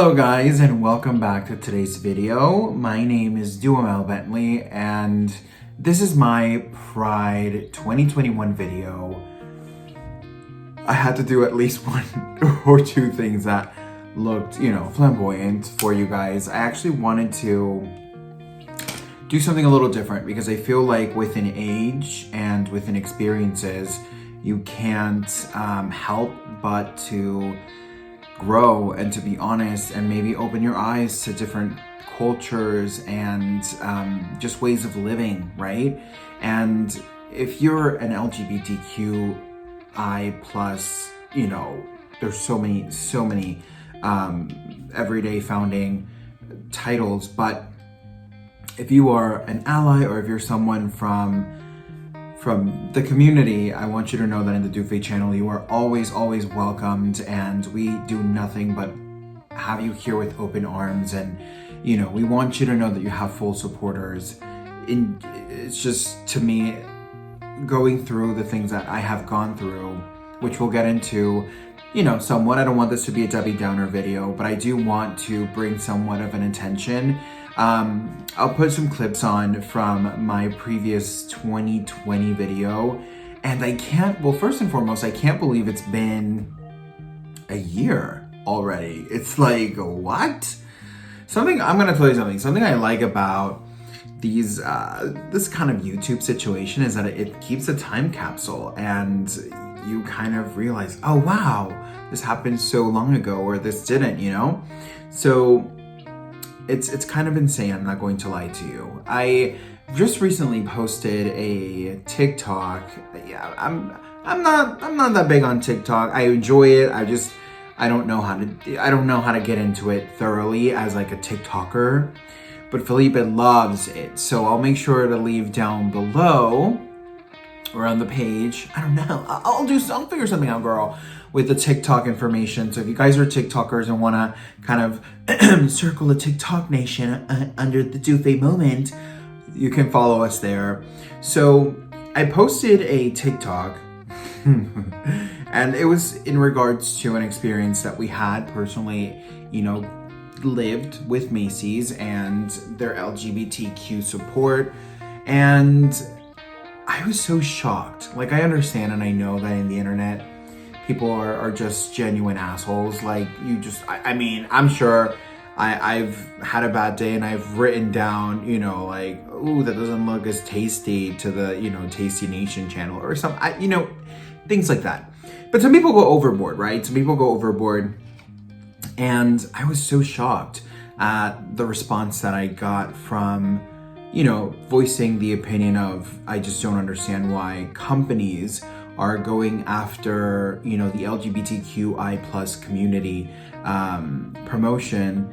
Hello guys and welcome back to today's video. My name is Duhamel Bentley and this is my Pride 2021 video. I had to do at least one or two things that looked, flamboyant for you guys. I actually wanted to do something a little different because I feel like with an age and with an experiences, you can't help but to grow and to be honest and maybe open your eyes to different cultures and just ways of living, right? And if you're an LGBTQI plus, there's so many everyday founding titles, but if you are an ally or if you're someone from the community, I want you to know that in the Doofy channel, you are always welcomed, and we do nothing but have you here with open arms. And, we want you to know that you have full supporters. It's just, to me, going through the things that I have gone through, which we'll get into, somewhat. I don't want this to be a Debbie Downer video, but I do want to bring somewhat of an intention. I'll put some clips on from my previous 2020 video, and first and foremost, I can't believe it's been a year already. It's like, what? I'm gonna tell you something I like about this kind of YouTube situation is that it keeps a time capsule, and you kind of realize, oh wow, this happened so long ago, or this didn't, So it's kind of insane, I'm not going to lie to you. I just recently posted a TikTok. Yeah, I'm not that big on TikTok. I enjoy it. I don't know how to get into it thoroughly as like a TikToker. But Felipe loves it. So I'll make sure to leave down below or on the page. I don't know. I'll figure something out, girl, with the TikTok information. So if you guys are TikTokers and want to kind of circle the TikTok nation under the Doofy moment, you can follow us there. So I posted a TikTok and it was in regards to an experience that we had personally, lived with Macy's and their LGBTQ support. And I was so shocked. Like, I understand and I know that in the internet, people are just genuine assholes. Like, I'm sure I've had a bad day and I've written down, like, ooh, that doesn't look as tasty to the, Tasty Nation channel or something, things like that. But some people go overboard, right? Some people go overboard. And I was so shocked at the response that I got from, voicing the opinion of, I just don't understand why companies are going after, the LGBTQI plus community promotion,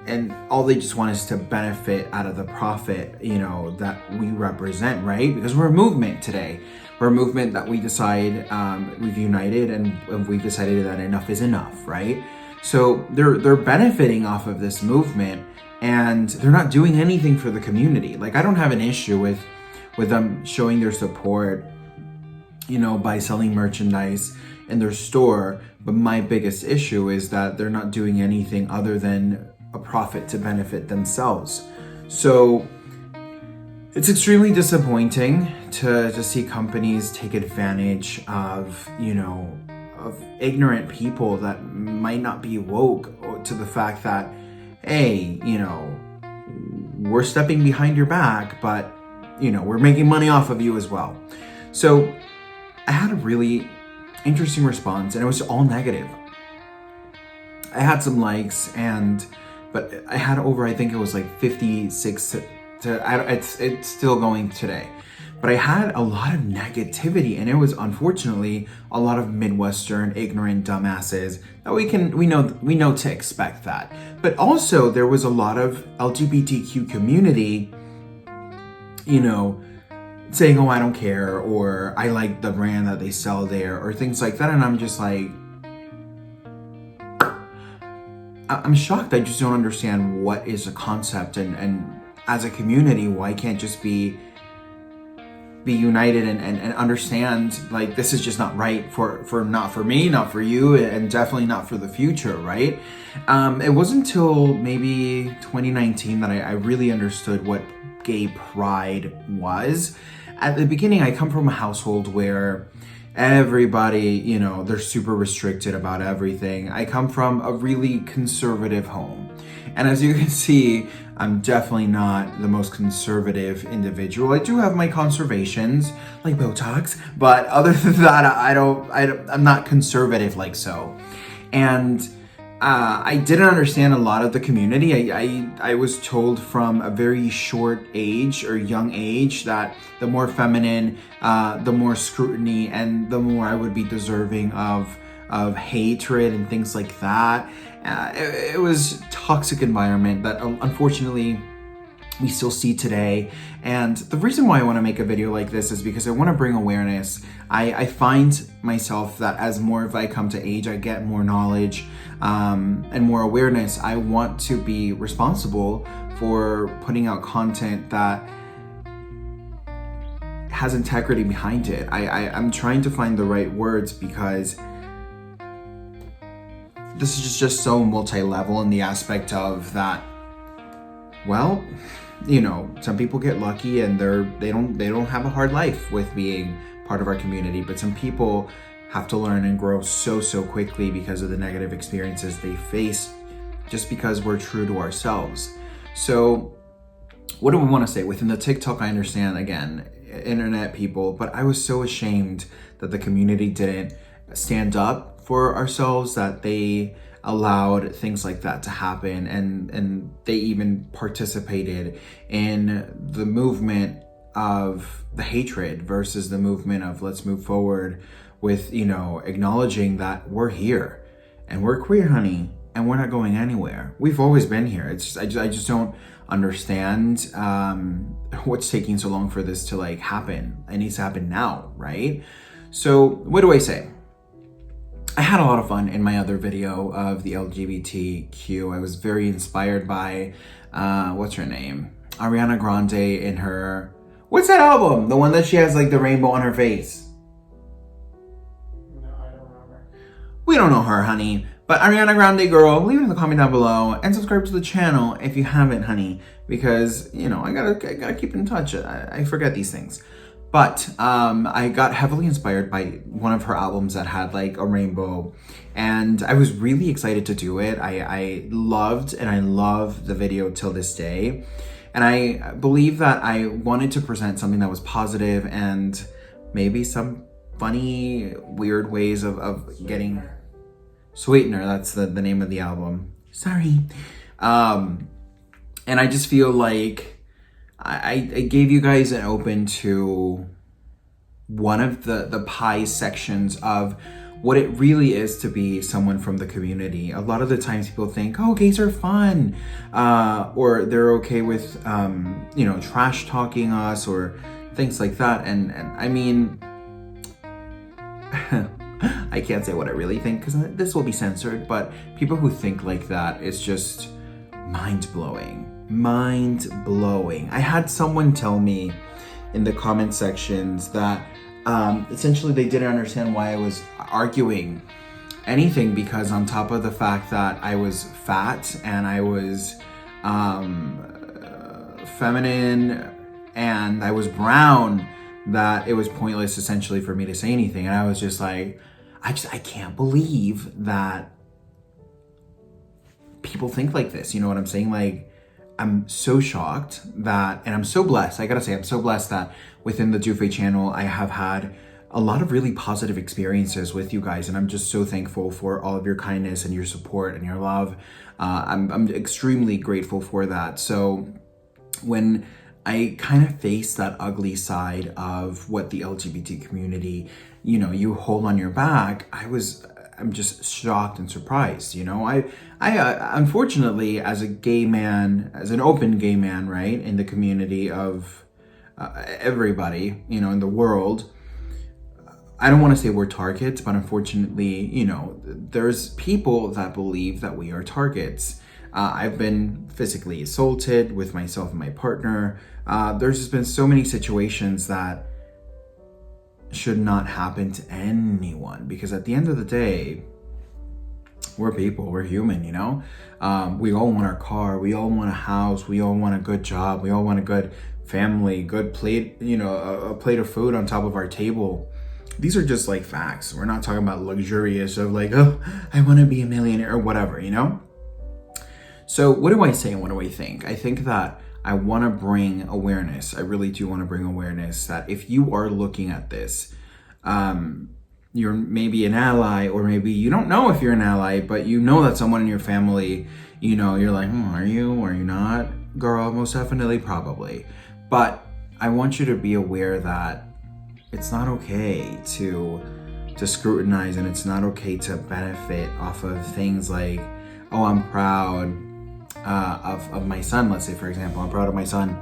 and all they just want is to benefit out of the profit, that we represent, right? Because we're a movement today. We're a movement that we decide, we've united and we've decided that enough is enough, right? So they're benefiting off of this movement, and they're not doing anything for the community. Like, I don't have an issue with them showing their support, by selling merchandise in their store. But my biggest issue is that they're not doing anything other than a profit to benefit themselves. So it's extremely disappointing to see companies take advantage of, of ignorant people that might not be woke to the fact that, hey, we're stepping behind your back, but, we're making money off of you as well. So I had a really interesting response, and it was all negative. I had some likes, but I had over, I think it was like 56 it's still going today. But I had a lot of negativity, and it was unfortunately a lot of Midwestern ignorant dumbasses that we know to expect that. But also there was a lot of LGBTQ community, saying, oh, I don't care, or I like the brand that they sell there, or things like that. And I'm just like, I'm shocked. I just don't understand what is a concept, and as a community, why can't just be be united and understand like this is just not right for not for me, not for you, and definitely not for the future, right? It wasn't until maybe 2019 that I really understood what gay pride was. At the beginning, I come from a household where everybody, you know, they're super restricted about everything. I come from a really conservative home. And as you can see, I'm definitely not the most conservative individual. I do have my conservations, like Botox, but other than that, I'm not conservative like so. And I didn't understand a lot of the community. I was told from a very short age or young age that the more feminine, the more scrutiny, and the more I would be deserving of hatred and things like that. It was a toxic environment that unfortunately we still see today. And the reason why I want to make a video like this is because I want to bring awareness. I find myself that as more of I come to age, I get more knowledge and more awareness. I want to be responsible for putting out content that has integrity behind it. I'm trying to find the right words because this is just so multi-level in the aspect of that, well, you know, some people get lucky and they don't have a hard life with being part of our community, but some people have to learn and grow so quickly because of the negative experiences they face just because we're true to ourselves. So what do we want to say? Within the TikTok, I understand, again, internet people, but I was so ashamed that the community didn't stand up for ourselves, that they allowed things like that to happen, and they even participated in the movement of the hatred versus the movement of let's move forward with, you know, acknowledging that we're here and we're queer, honey, and we're not going anywhere. We've always been here. It's I just don't understand what's taking so long for this to like happen. It needs to happen now, right? So what do I say? I had a lot of fun in my other video of the LGBTQ. I was very inspired by, what's her name? Ariana Grande in her, what's that album? The one that she has like the rainbow on her face. No, I don't remember. We don't know her, honey. But Ariana Grande girl, leave it in the comment down below and subscribe to the channel if you haven't, honey, because, you know, I gotta keep in touch. I forget these things. But I got heavily inspired by one of her albums that had like a rainbow, and I was really excited to do it. I loved and I love the video till this day. And I believe that I wanted to present something that was positive and maybe some funny, weird ways of getting... Sweetener, that's the name of the album. Sorry. And I just feel like I gave you guys an open to one of the pie sections of what it really is to be someone from the community. A lot of the times people think, oh, gays are fun, or they're okay with, you know, trash talking us or things like that. And I mean, I can't say what I really think because this will be censored, but people who think like that, it's just mind-blowing. Mind-blowing. I had someone tell me in the comment sections that essentially they didn't understand why I was arguing anything, because on top of the fact that I was fat and I was feminine and I was brown, that it was pointless essentially for me to say anything. And I was just like, I can't believe that people think like this. You know what I'm saying? Like, I'm so shocked that, and I'm so blessed. I gotta say, I'm so blessed that within the Dufay channel, I have had a lot of really positive experiences with you guys. And I'm just so thankful for all of your kindness and your support and your love. I'm extremely grateful for that. So when I kind of face that ugly side of what the LGBT community, you know, you hold on your back, I'm just shocked and surprised. You know, I unfortunately, as a gay man, as an open gay man, right, in the community of everybody, you know, in the world, I don't want to say we're targets, but unfortunately, you know, there's people that believe that we are targets. I've been physically assaulted with myself and my partner. There's just been so many situations that should not happen to anyone, because at the end of the day, we're people, we're human, you know? We all want our car, we all want a house, we all want a good job, we all want a good family, good plate, you know, a plate of food on top of our table. These are just like facts. We're not talking about luxurious of like, oh, I want to be a millionaire or whatever, you know? So what do I say and what do I think? I think that I want to bring awareness. I really do want to bring awareness that if you are looking at this, you're maybe an ally, or maybe you don't know if you're an ally, but you know that someone in your family, you know, you're like, are you not? Girl, most definitely, probably. But I want you to be aware that it's not okay to scrutinize, and it's not okay to benefit off of things like, oh, I'm proud of my son. Let's say, for example, I'm proud of my son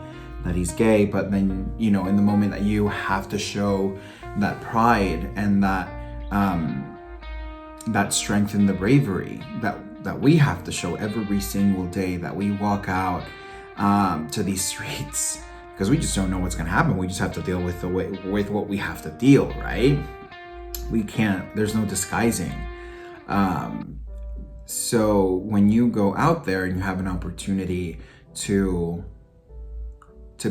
that he's gay, but then, you know, in the moment that you have to show that pride and that strength and the bravery that we have to show every single day that we walk out to these streets, because we just don't know what's going to happen. We just have to deal with with what we have to deal, right? We can't, there's no disguising. So when you go out there and you have an opportunity to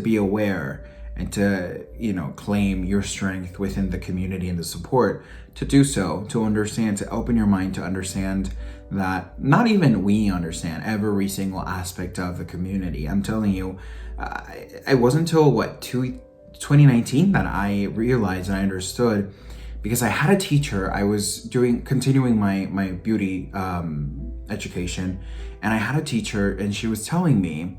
be aware and to, you know, claim your strength within the community and the support, to do so, to understand, to open your mind, to understand that not even we understand every single aspect of the community. I'm telling you, it wasn't until 2019 that I realized and I understood, because I had a teacher. I was continuing my beauty education, and I had a teacher, and she was telling me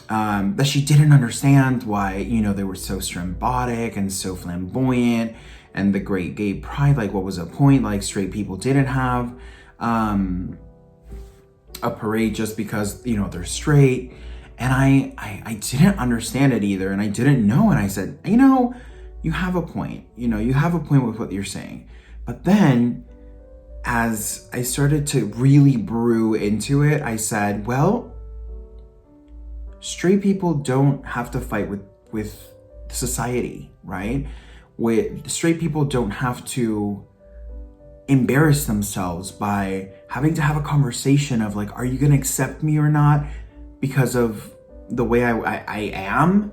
that she didn't understand why, you know, they were so strambotic and so flamboyant, and the great gay pride, like what was the point? Like straight people didn't have a parade just because, you know, they're straight. And I didn't understand it either, and I didn't know. And I said, you know, you have a point. You know, you have a point with what you're saying. But then, as I started to really brew into it, I said, well, straight people don't have to fight with society, right? Straight people don't have to embarrass themselves by having to have a conversation of like, are you going to accept me or not because of the way I am?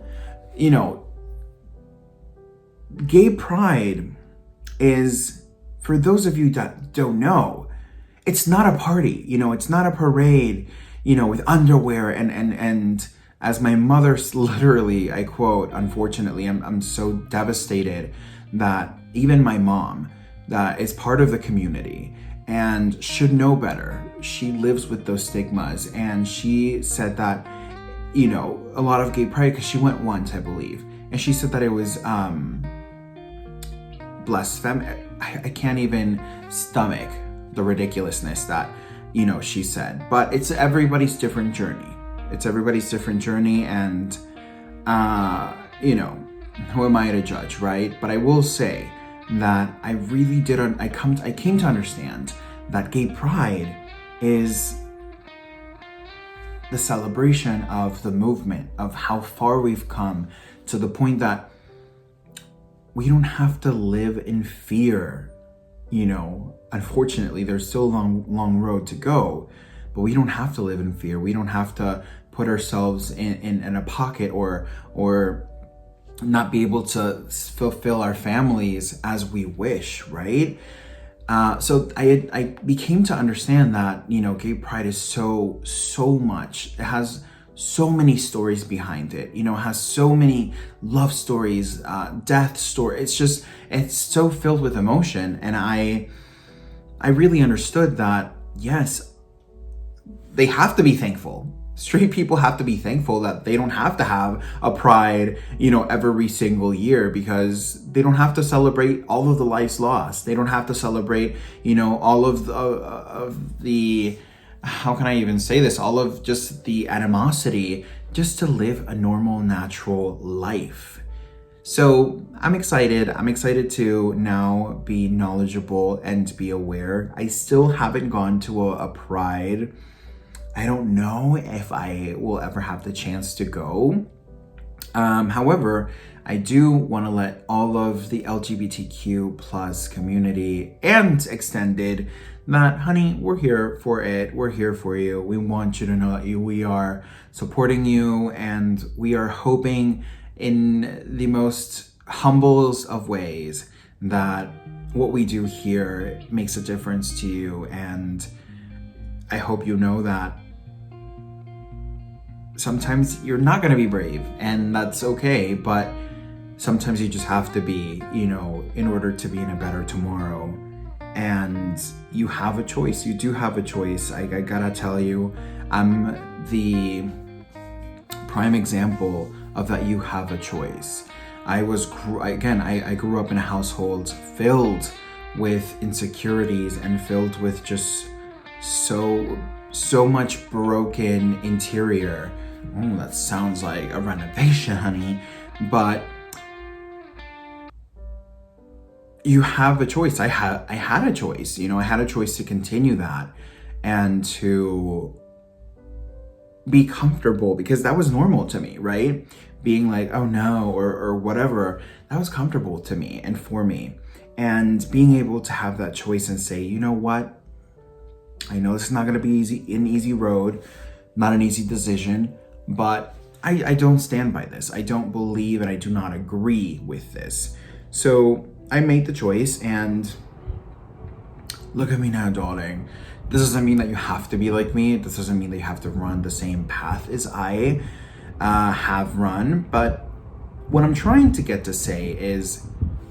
You know, gay pride is, for those of you that don't know, it's not a party, you know, it's not a parade, you know, with underwear and as my mother literally, I quote, unfortunately, I'm so devastated that even my mom, that is part of the community and should know better, she lives with those stigmas. And she said that, you know, a lot of gay pride, because she went once, I believe, and she said that it was blasphemous. I can't even stomach the ridiculousness that, you know, she said. But it's everybody's different journey. It's everybody's different journey, and you know, who am I to judge, right? But I will say that I really did. I came to understand that gay pride is the celebration of the movement, of how far we've come, to the point that we don't have to live in fear. You know, unfortunately, there's still a long road to go, but we don't have to live in fear. We don't have to put ourselves in a pocket or not be able to fulfill our families as we wish, right? So I became to understand that, you know, gay pride is so much. It has so many stories behind it, you know, has so many love stories, death stories. It's so filled with emotion. And I really understood that, yes, they have to be thankful. Straight people have to be thankful that they don't have to have a pride, you know, every single year, because they don't have to celebrate all of the lives lost. They don't have to celebrate, you know, all of the how can I even say this? All of just the animosity, just to live a normal, natural life. So I'm excited. I'm excited to now be knowledgeable and be aware. I still haven't gone to a pride. I don't know if I will ever have the chance to go. However, I do want to let all of the LGBTQ plus community and extended that, honey, we're here for it. We're here for you. We want you to know that we are supporting you, and we are hoping in the most humbles of ways that what we do here makes a difference to you. And I hope you know that sometimes you're not going to be brave, and that's okay, but sometimes you just have to be, in order to be in a better tomorrow. And you have a choice. You do have a choice. I gotta tell you, I'm the prime example of that. You have a choice. I grew up in a household filled with insecurities and filled with just so much broken interior. That sounds like a renovation, honey. But you have a choice. I had a choice. I had a choice to continue that and to be comfortable, because that was normal to me, right? Being like, oh no, or whatever, that was comfortable to me and for me. And being able to have that choice and say, you know what? I know this is not going to be an easy road, not an easy decision, but I don't stand by this. I don't believe and I do not agree with this. So I made the choice, and look at me now, darling. This doesn't mean that you have to be like me. This doesn't mean that you have to run the same path as I have run. But what I'm trying to get to say is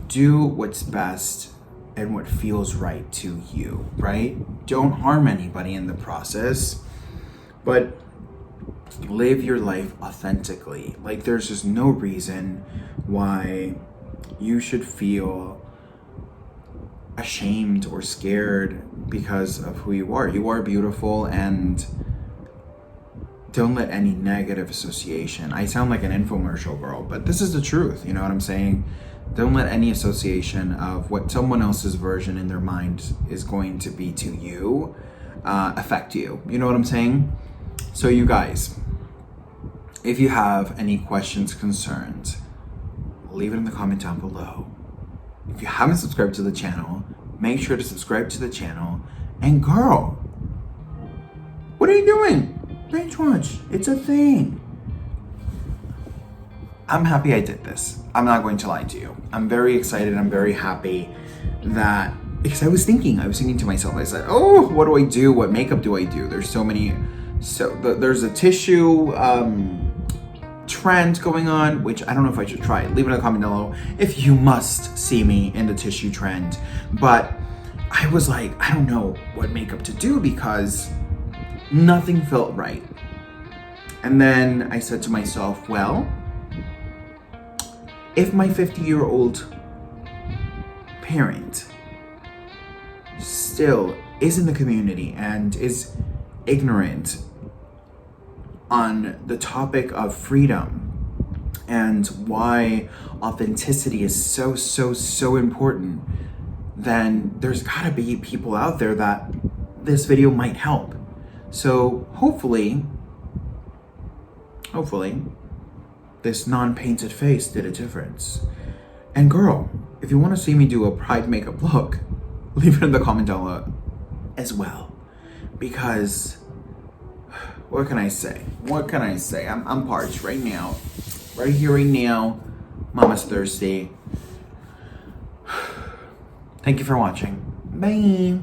do what's best and what feels right to you, right? Don't harm anybody in the process, but live your life authentically. Like, there's just no reason why you should feel ashamed or scared because of who you are. You are beautiful, and don't let any negative association. I sound like an infomercial girl, but this is the truth. You know what I'm saying? Don't let any association of what someone else's version in their mind is going to be to you affect you. You know what I'm saying? So you guys, if you have any questions, concerns, leave it in the comment down below. If you haven't subscribed to the channel, make sure to subscribe to the channel. And girl, what are you doing? Binge watch. It's a thing. I'm happy I did this. I'm not going to lie to you. I'm very excited. I'm very happy that, because I was thinking to myself, I said, oh, what do I do? What makeup do I do? There's so many. There's a tissue trend going on, which I don't know if I should try it. Leave it in the comment below if you must see me in the tissue trend. But I was like, I don't know what makeup to do because nothing felt right. And then I said to myself, well, if my 50-year-old parent still is in the community and is ignorant on the topic of freedom and why authenticity is so important, then there's gotta be people out there that this video might help. So hopefully, this non-painted face did a difference. And girl, if you want to see me do a pride makeup look, leave it in the comment down below as well. Because what can I say? I'm parched right now. Right here, right now. Mama's thirsty. Thank you for watching. Bye.